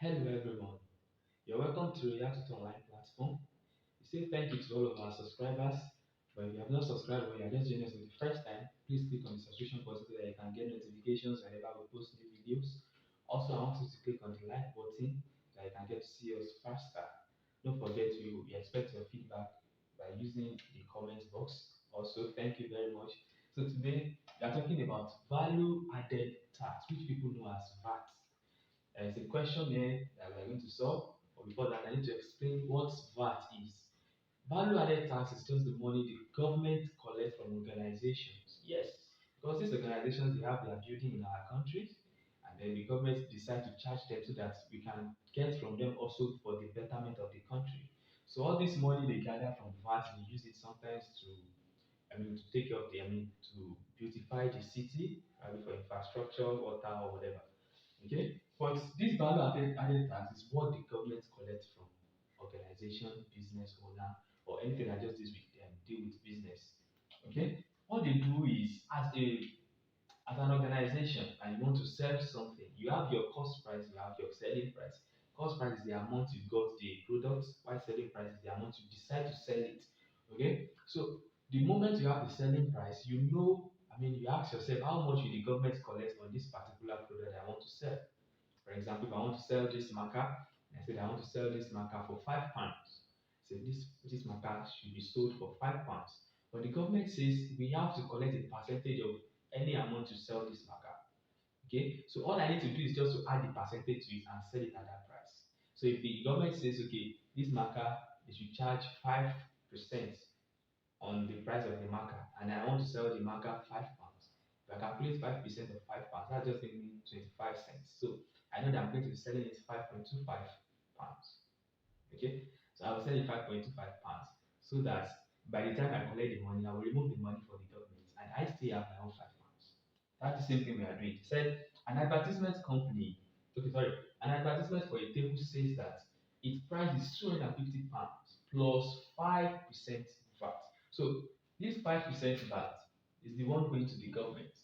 Hello everyone, you're welcome to React Online platform. We say thank you to all of our subscribers. But if you have not subscribed or you are just joining us for the first time, please click on the subscription button so that you can get notifications whenever we post new videos. Also, I want you to click on the like button so that you can get to see us faster. Don't forget we expect your feedback by using the comment box. Also, thank you very much. So today we are talking about value added tax, which people know as VAT. There is a question here that we are going to solve, but before that, I need to explain what VAT is. Value added tax is just the money the government collects from organizations. Yes, because these organizations they have their building in our countries, and then the government decide to charge them so that we can get from them also for the betterment of the country. So all this money they gather from VAT, they use it sometimes to take care of to beautify the city, maybe for infrastructure, water, or whatever. Okay, but this value added tax is what the government collects from organization, business owner, or anything that just deal with business. Okay, what they do is as an organization and you want to sell something, you have your cost price, you have your selling price. Cost price is the amount you got the product, while selling price is the amount you decide to sell it. Okay, so the moment you have the selling price, you ask yourself how much will the government collect on this particular product that I want to sell. For example, if I want to sell this marker, I said I want to sell this marker for £5. So this marker should be sold for £5. But the government says we have to collect a percentage of any amount to sell this marker. Okay, so all I need to do is just to add the percentage to it and sell it at that price. So if the government says, okay, this marker they should charge 5% on the price of the marker, and I want to sell the marker £5. If I calculate 5% of £5, that's just giving me 25 cents. So I know that I'm going to be selling it £5.25. Okay, so I will sell it £5.25 so that by the time I collect the money, I will remove the money for the government and I still have my own £5. That's the same thing we are doing. He said an advertisement company, okay, sorry, an advertisement for a table says that its price is £250 plus 5% VAT. So this 5% VAT is the one going to the government.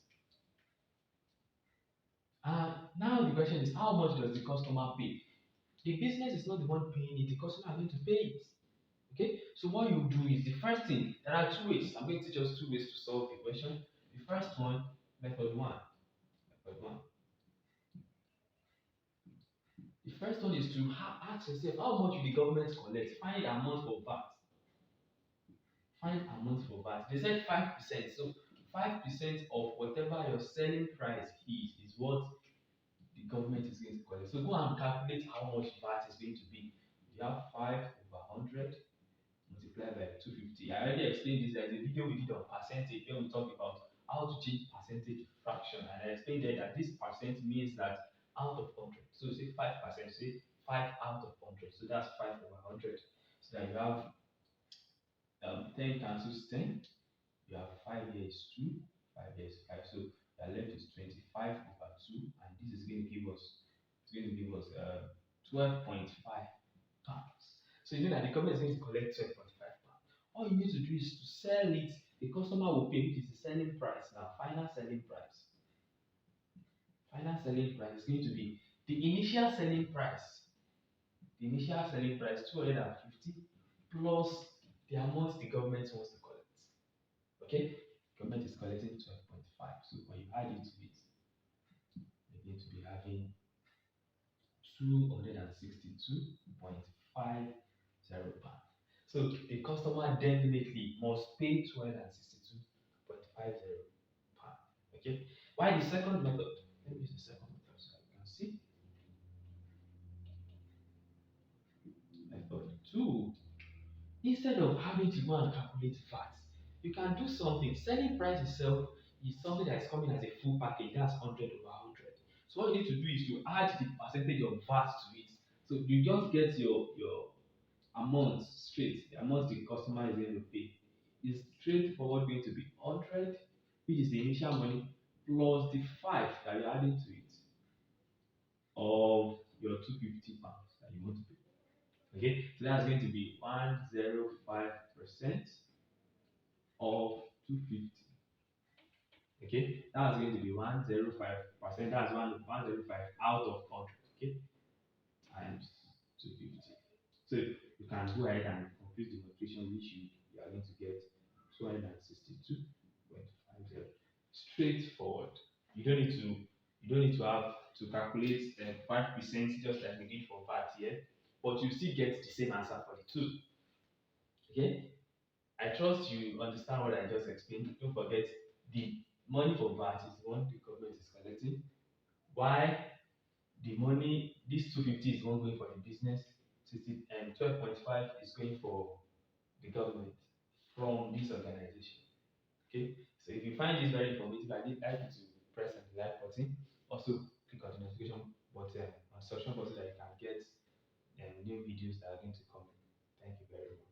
Now the question is how much does the customer pay? The business is not the one paying it, the customer is going to pay it. Okay, so what you do is the first thing, there are two ways. I'm going to teach us two ways to solve the question. The first one, method one. Method one. The first one is to ask yourself how much will the government collect? Find amount for VAT. Find amount for VAT. They said 5%. So 5% of whatever your selling price is what the government is going to collect. So go and calculate how much VAT is going to be. You have 5/100 multiplied by 250. I already explained this. There's a video we did on percentage when we talked about how to change percentage fraction. And I explained there that this percent means that out of 100. So you say 5%, say 5 out of 100. So that's 5/100. So that you have 10 cancels 10. You have 5 here is 2, 5 here is 5. So your left is 25/2. And this is going to give us, it's going to give us 12.5 pounds. So you know that the government is going to collect 12.5 pounds. All you need to do is to sell it. The customer will pay, which is the selling price now. Final selling price. Final selling price is going to be the initial selling price. The initial selling price 250 plus the amount the government wants to collect. Okay, government is collecting 12.5. So when you add it to it, you're going to be having 262.50 pounds. So the customer definitely must pay 262.50 pounds. Okay. Why the second method? Let me use the second method so you can see. Method two. Instead of having to go and calculate VAT, you can do something. Selling price itself is something that is coming as a full package. That's 100/100. So what you need to do is to add the percentage of VAT to it. So you just get your amount straight, the amount the customer is going to pay is straightforward going to be 100, which is the initial money, plus the 5 that you're adding to it of your £250 that you want to pay. Okay, so that's going to be 105% of 250. Okay, that's going to be 105%. That's 105 out of 100. Okay, So you can go ahead and complete the multiplication, which you are going to get 262.50. Straightforward. You don't need to have to calculate 5% just like we did for VAT here, but you still get the same answer for the two. Okay, I trust you understand what I just explained. Don't forget the money for VAT is the one the government is collecting. Why the money, this 250 is one going for the business, 60 and 12.5 is going for the government from this organization. Okay, so if you find this very informative, I need like you to press on the like button. Also, click on the notification button on subscription button that you can get new videos that are going to come in. Thank you very much.